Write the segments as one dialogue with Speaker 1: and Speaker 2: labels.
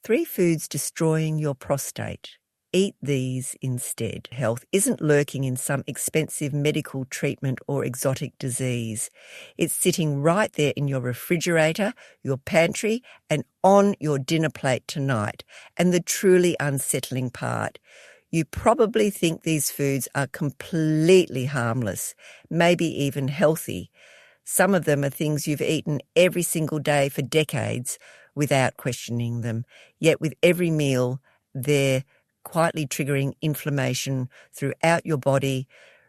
Speaker 1: 3 foods destroying your prostate. Eat these instead. Health isn't lurking in some expensive medical treatment or exotic disease. It's sitting right there in your refrigerator, your pantry, and on your dinner plate tonight. And the truly unsettling part, you probably think these foods are completely harmless, maybe even healthy. Some of them are things you've eaten every single day for decades without questioning them. Yet with every meal, they're quietly triggering inflammation throughout your body,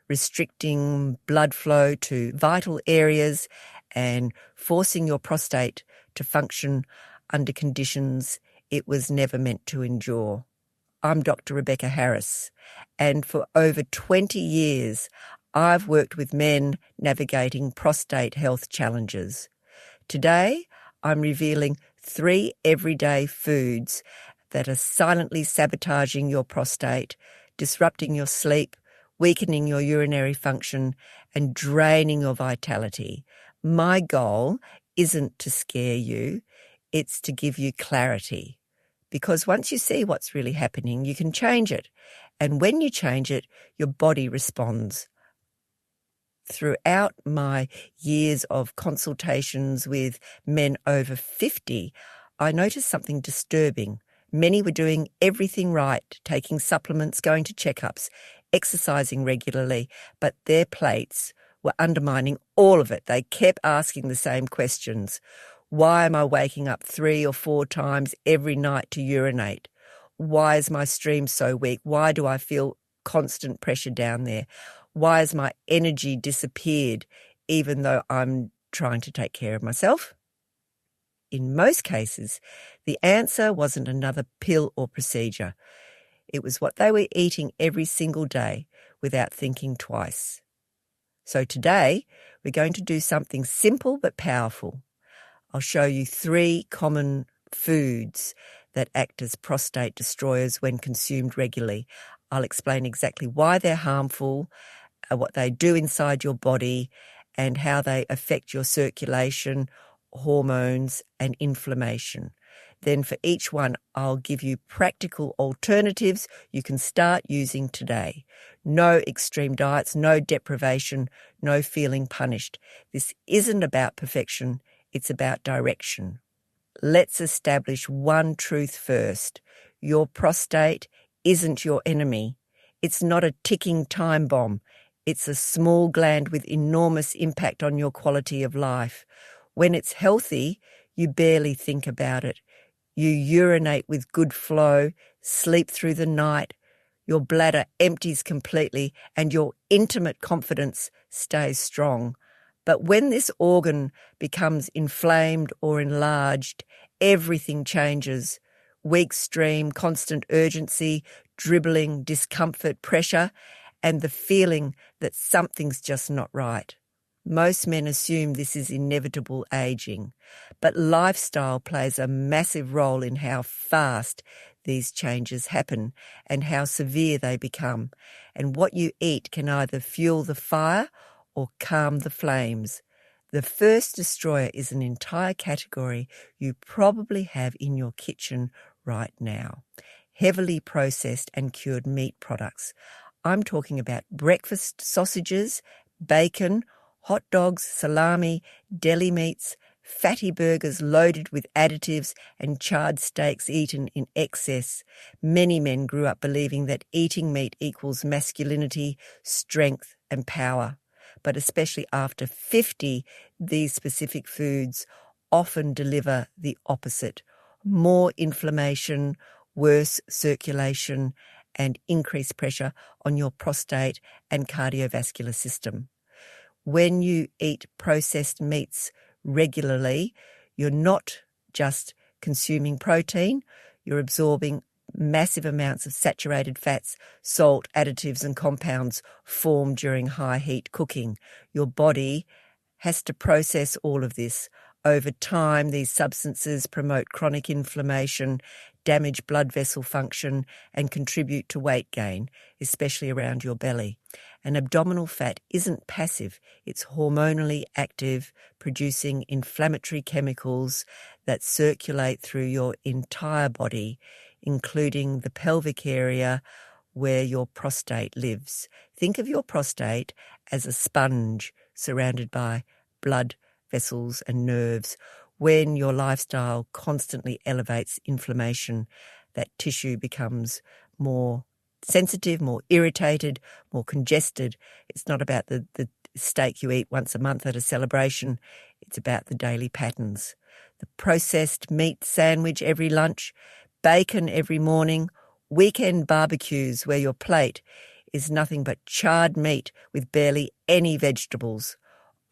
Speaker 1: restricting blood flow to vital areas and forcing your prostate to function under conditions it was never meant to endure. I'm Dr. Rebecca Harris, and for over 20 years, I've worked with men navigating prostate health challenges. Today, I'm revealing 3 everyday foods that are silently sabotaging your prostate, disrupting your sleep, weakening your urinary function, and draining your vitality. My goal isn't to scare you, it's to give you clarity. Because once you see what's really happening, you can change it. And when you change it, your body responds. Throughout my years of consultations with men over 50, I noticed something disturbing. Many were doing everything right, taking supplements, going to checkups, exercising regularly, but their plates were undermining all of it. They kept asking the same questions. Why am I waking up 3 or 4 times every night to urinate? Why is my stream so weak? Why do I feel constant pressure down there? Why has my energy disappeared even though I'm trying to take care of myself? In most cases, the answer wasn't another pill or procedure. It was what they were eating every single day without thinking twice. So today, we're going to do something simple but powerful. I'll show you 3 common foods that act as prostate destroyers when consumed regularly. I'll explain exactly why they're harmful, what they do inside your body, and how they affect your circulation, hormones, and inflammation. Then for each one, I'll give you practical alternatives you can start using today. No extreme diets, no deprivation, no feeling punished. This isn't about perfection, it's about direction. Let's establish one truth first. Your prostate isn't your enemy. It's not a ticking time bomb. It's a small gland with enormous impact on your quality of life. When it's healthy, you barely think about it. You urinate with good flow, sleep through the night, your bladder empties completely, and your intimate confidence stays strong. But when this organ becomes inflamed or enlarged, everything changes. Weak stream, constant urgency, dribbling, discomfort, pressure, and the feeling that something's just not right. Most men assume this is inevitable aging, but lifestyle plays a massive role in how fast these changes happen and how severe they become. And what you eat can either fuel the fire or calm the flames. The first destroyer is an entire category you probably have in your kitchen right now. Heavily processed and cured meat products. I'm talking about breakfast sausages, bacon, hot dogs, salami, deli meats, fatty burgers loaded with additives, and charred steaks eaten in excess. Many men grew up believing that eating meat equals masculinity, strength, and power. But especially after 50, these specific foods often deliver the opposite. More inflammation, worse circulation, and increased pressure on your prostate and cardiovascular system. When you eat processed meats regularly, you're not just consuming protein, you're absorbing massive amounts of saturated fats, salt, additives, and compounds formed during high heat cooking. Your body has to process all of this. Over time, these substances promote chronic inflammation, damage blood vessel function, and contribute to weight gain, especially around your belly. And abdominal fat isn't passive. It's hormonally active, producing inflammatory chemicals that circulate through your entire body, including the pelvic area where your prostate lives. Think of your prostate as a sponge surrounded by blood vessels and nerves. When your lifestyle constantly elevates inflammation, that tissue becomes more sensitive, more irritated, more congested. It's not about the steak you eat once a month at a celebration. It's about the daily patterns. The processed meat sandwich every lunch, bacon every morning, weekend barbecues where your plate is nothing but charred meat with barely any vegetables.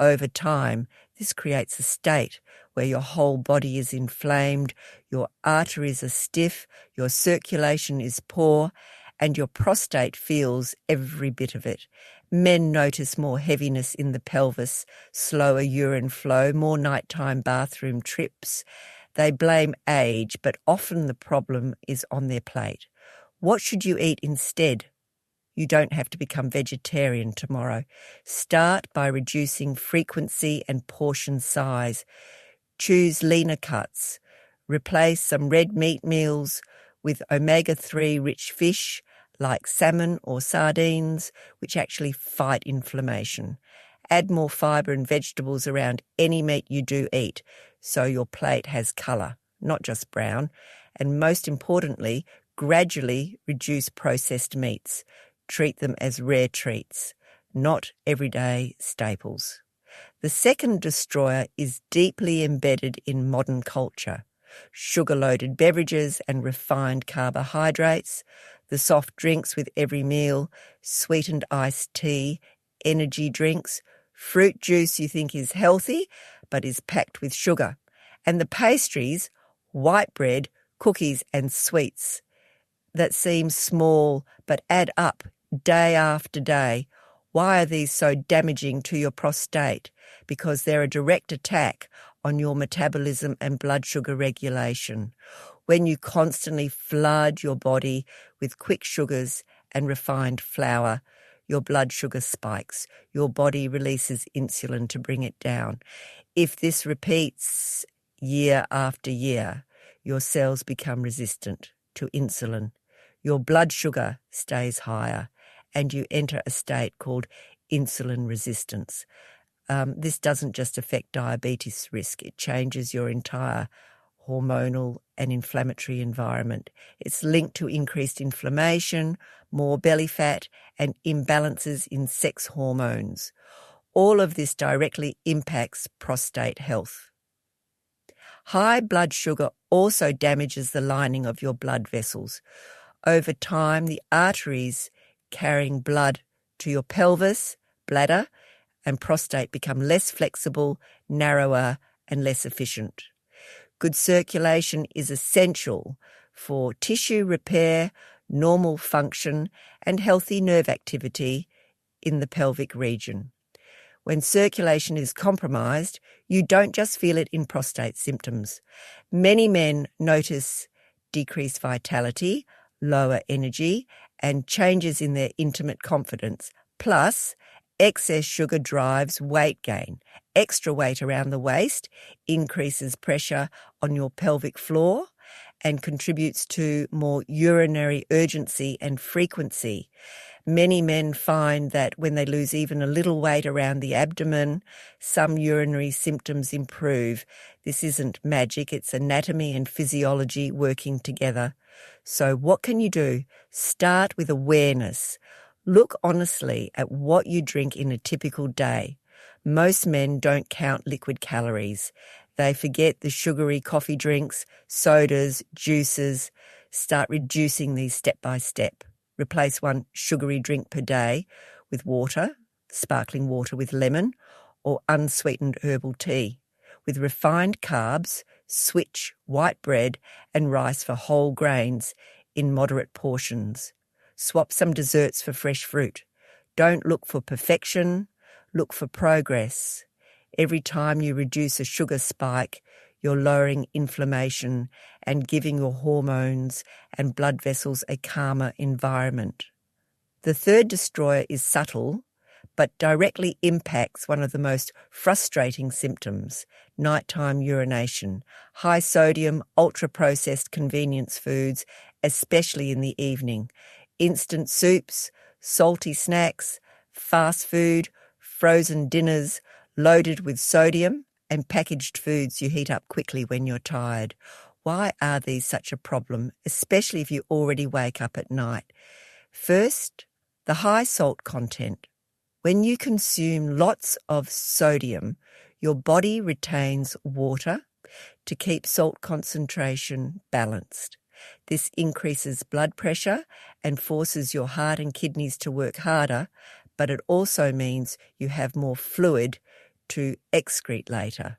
Speaker 1: Over time, this creates a state where your whole body is inflamed, your arteries are stiff, your circulation is poor, and your prostate feels every bit of it. Men notice more heaviness in the pelvis, slower urine flow, more nighttime bathroom trips. They blame age, but often the problem is on their plate. What should you eat instead? You don't have to become vegetarian tomorrow. Start by reducing frequency and portion size. Choose leaner cuts. Replace some red meat meals with omega-3 rich fish like salmon or sardines, which actually fight inflammation. Add more fibre and vegetables around any meat you do eat, so your plate has colour, not just brown. And most importantly, gradually reduce processed meats. Treat them as rare treats, not everyday staples. The second destroyer is deeply embedded in modern culture. Sugar-loaded beverages and refined carbohydrates, the soft drinks with every meal, sweetened iced tea, energy drinks, fruit juice you think is healthy but is packed with sugar, and the pastries, white bread, cookies and sweets that seem small but add up day after day. Why are these so damaging to your prostate? Because they're a direct attack on your metabolism and blood sugar regulation. When you constantly flood your body with quick sugars and refined flour, your blood sugar spikes. Your body releases insulin to bring it down. If this repeats year after year, your cells become resistant to insulin. Your blood sugar stays higher, and you enter a state called insulin resistance. This doesn't just affect diabetes risk, it changes your entire hormonal and inflammatory environment. It's linked to increased inflammation, more belly fat, and imbalances in sex hormones. All of this directly impacts prostate health. High blood sugar also damages the lining of your blood vessels. Over time, the arteries carrying blood to your pelvis, bladder, and prostate become less flexible, narrower, and less efficient. Good circulation is essential for tissue repair, normal function, and healthy nerve activity in the pelvic region. When circulation is compromised, you don't just feel it in prostate symptoms. Many men notice decreased vitality, lower energy, and changes in their intimate confidence. Plus, excess sugar drives weight gain. Extra weight around the waist increases pressure on your pelvic floor and contributes to more urinary urgency and frequency. Many men find that when they lose even a little weight around the abdomen, some urinary symptoms improve. This isn't magic, it's anatomy and physiology working together. So what can you do? Start with awareness. Look honestly at what you drink in a typical day. Most men don't count liquid calories. They forget the sugary coffee drinks, sodas, juices. Start reducing these step by step. Replace one sugary drink per day with water, sparkling water with lemon, or unsweetened herbal tea. With refined carbs, switch white bread and rice for whole grains in moderate portions. Swap some desserts for fresh fruit. Don't look for perfection, look for progress. Every time you reduce a sugar spike, you're lowering inflammation and giving your hormones and blood vessels a calmer environment. The third destroyer is subtle, but directly impacts one of the most frustrating symptoms, nighttime urination, high sodium, ultra-processed convenience foods, especially in the evening, instant soups, salty snacks, fast food, frozen dinners loaded with sodium, and packaged foods you heat up quickly when you're tired. Why are these such a problem, especially if you already wake up at night? First, the high salt content. When you consume lots of sodium, your body retains water to keep salt concentration balanced. This increases blood pressure and forces your heart and kidneys to work harder, but it also means you have more fluid to excrete later.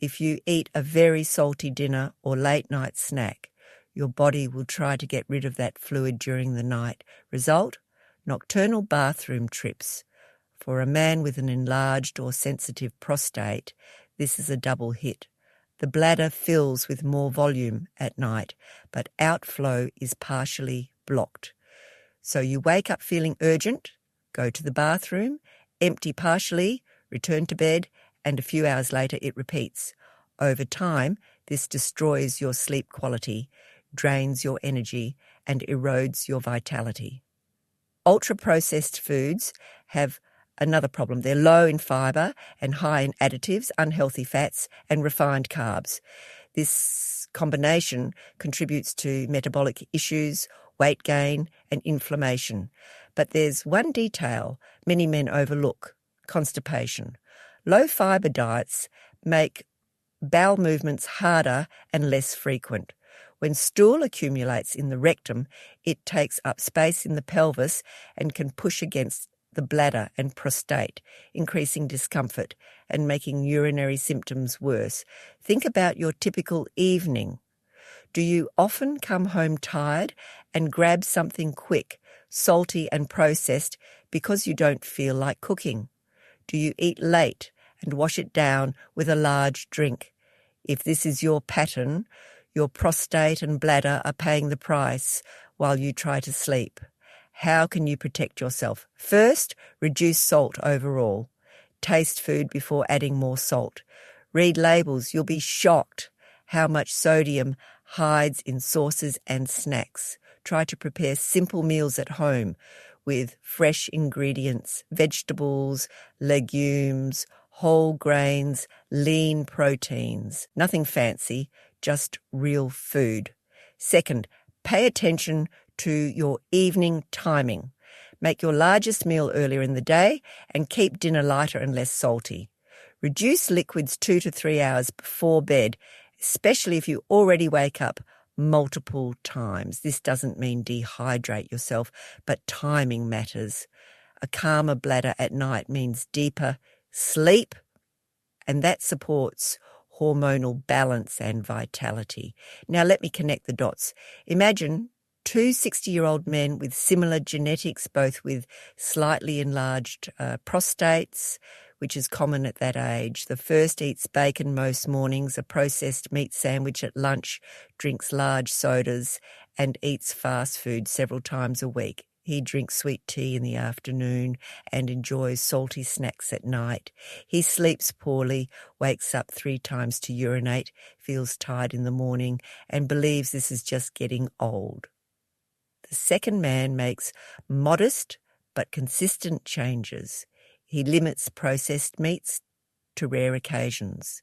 Speaker 1: If you eat a very salty dinner or late night snack, your body will try to get rid of that fluid during the night. Result? Nocturnal bathroom trips. For a man with an enlarged or sensitive prostate, this is a double hit. The bladder fills with more volume at night, but outflow is partially blocked. So you wake up feeling urgent, go to the bathroom, empty partially, return to bed, and a few hours later it repeats. Over time, this destroys your sleep quality, drains your energy, and erodes your vitality. Ultra-processed foods have another problem. They're low in fibre and high in additives, unhealthy fats, and refined carbs. This combination contributes to metabolic issues, weight gain, and inflammation. But there's one detail many men overlook: constipation. Low-fibre diets make bowel movements harder and less frequent. When stool accumulates in the rectum, it takes up space in the pelvis and can push against the bladder and prostate, increasing discomfort and making urinary symptoms worse. Think about your typical evening. Do you often come home tired and grab something quick, salty and processed because you don't feel like cooking? Do you eat late and wash it down with a large drink? If this is your pattern, your prostate and bladder are paying the price while you try to sleep. How can you protect yourself? First, reduce salt overall. Taste food before adding more salt. Read labels. You'll be shocked how much sodium hides in sauces and snacks. Try to prepare simple meals at home with fresh ingredients, vegetables, legumes, whole grains, lean proteins. Nothing fancy, just real food. Second, pay attention to your evening timing. Make your largest meal earlier in the day and keep dinner lighter and less salty. Reduce liquids 2 to 3 hours before bed, especially if you already wake up multiple times. This doesn't mean dehydrate yourself, but timing matters. A calmer bladder at night means deeper sleep, and that supports hormonal balance and vitality. Now let me connect the dots. Imagine two 60-year-old men with similar genetics, both with slightly enlarged prostates, which is common at that age. The first eats bacon most mornings, a processed meat sandwich at lunch, drinks large sodas, and eats fast food several times a week. He drinks sweet tea in the afternoon and enjoys salty snacks at night. He sleeps poorly, wakes up 3 times to urinate, feels tired in the morning, and believes this is just getting old. The second man makes modest but consistent changes. He limits processed meats to rare occasions,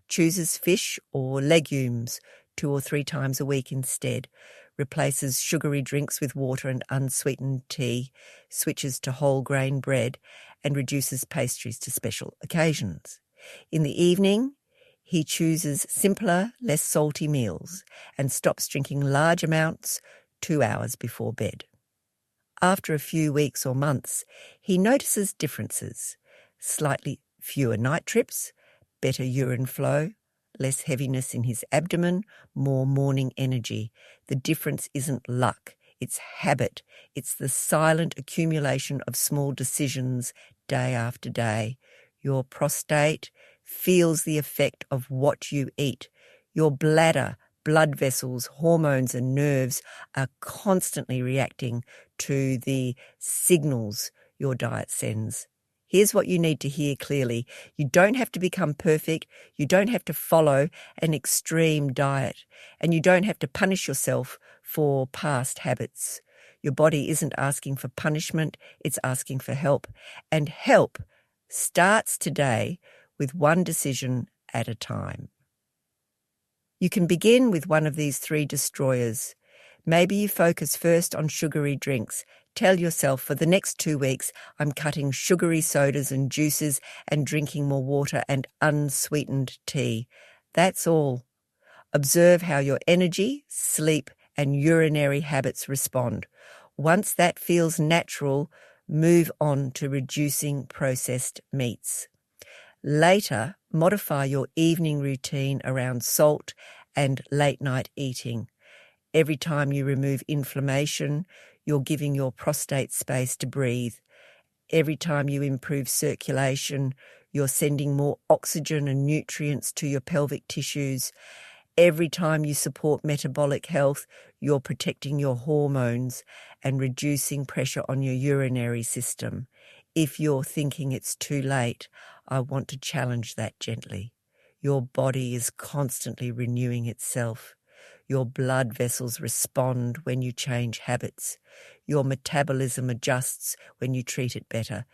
Speaker 1: chooses fish or legumes 2 or 3 times a week instead, replaces sugary drinks with water and unsweetened tea, switches to whole grain bread, and reduces pastries to special occasions. In the evening, he chooses simpler, less salty meals and stops drinking large amounts 2 hours before bed. After a few weeks or months, he notices differences: slightly fewer night trips, better urine flow, less heaviness in his abdomen, more morning energy. The difference isn't luck, it's habit. It's the silent accumulation of small decisions day after day. Your prostate feels the effect of what you eat. Your bladder blood vessels, hormones and nerves are constantly reacting to the signals your diet sends. Here's what you need to hear clearly. You don't have to become perfect. You don't have to follow an extreme diet. And you don't have to punish yourself for past habits. Your body isn't asking for punishment. It's asking for help. And help starts today with one decision at a time. You can begin with one of these 3 destroyers. Maybe you focus first on sugary drinks. Tell yourself for the next 2 weeks, I'm cutting sugary sodas and juices and drinking more water and unsweetened tea. That's all. Observe how your energy, sleep, and urinary habits respond. Once that feels natural, move on to reducing processed meats. Later, modify your evening routine around salt and late-night eating. Every time you remove inflammation, you're giving your prostate space to breathe. Every time you improve circulation, you're sending more oxygen and nutrients to your pelvic tissues. Every time you support metabolic health, you're protecting your hormones and reducing pressure on your urinary system. If you're thinking it's too late, I want to challenge that gently. Your body is constantly renewing itself. Your blood vessels respond when you change habits. Your metabolism adjusts when you treat it better.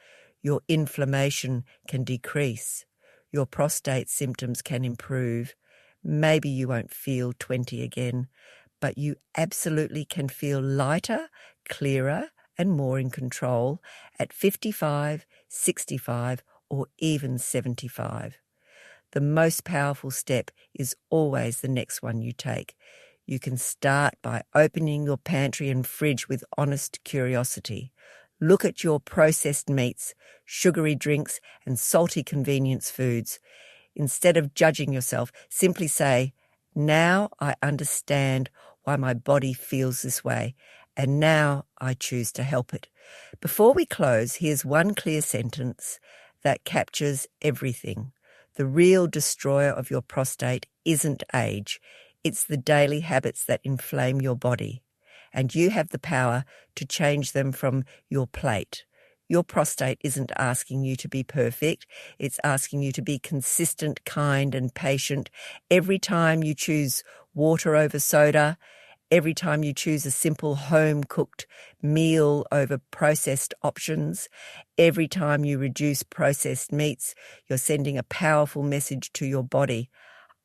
Speaker 1: Your inflammation can decrease. Your prostate symptoms can improve. Maybe you won't feel 20 again, but you absolutely can feel lighter, clearer, and more in control at 55, 65, or even 75. The most powerful step is always the next one you take. You can start by opening your pantry and fridge with honest curiosity. Look at your processed meats, sugary drinks, and salty convenience foods. Instead of judging yourself, simply say, now I understand why my body feels this way, and now I choose to help it. Before we close, here's one clear sentence that captures everything. The real destroyer of your prostate isn't age. It's the daily habits that inflame your body, and you have the power to change them from your plate. Your prostate isn't asking you to be perfect. It's asking you to be consistent, kind, and patient. Every time you choose water over soda, every time you choose a simple home-cooked meal over processed options, every time you reduce processed meats, you're sending a powerful message to your body.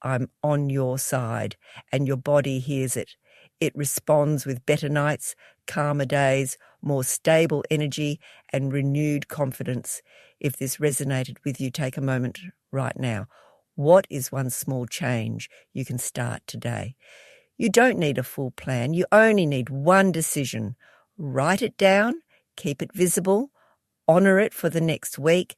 Speaker 1: I'm on your side, and your body hears it. It responds with better nights, calmer days, more stable energy, and renewed confidence. If this resonated with you, take a moment right now. What is one small change you can start today? You don't need a full plan. You only need one decision. Write it down, keep it visible, honor it for the next week,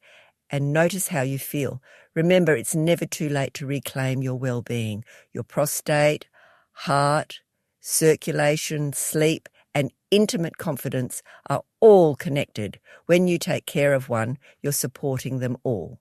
Speaker 1: and notice how you feel. Remember, it's never too late to reclaim your well-being. Your prostate, heart, circulation, sleep, and intimate confidence are all connected. When you take care of one, you're supporting them all.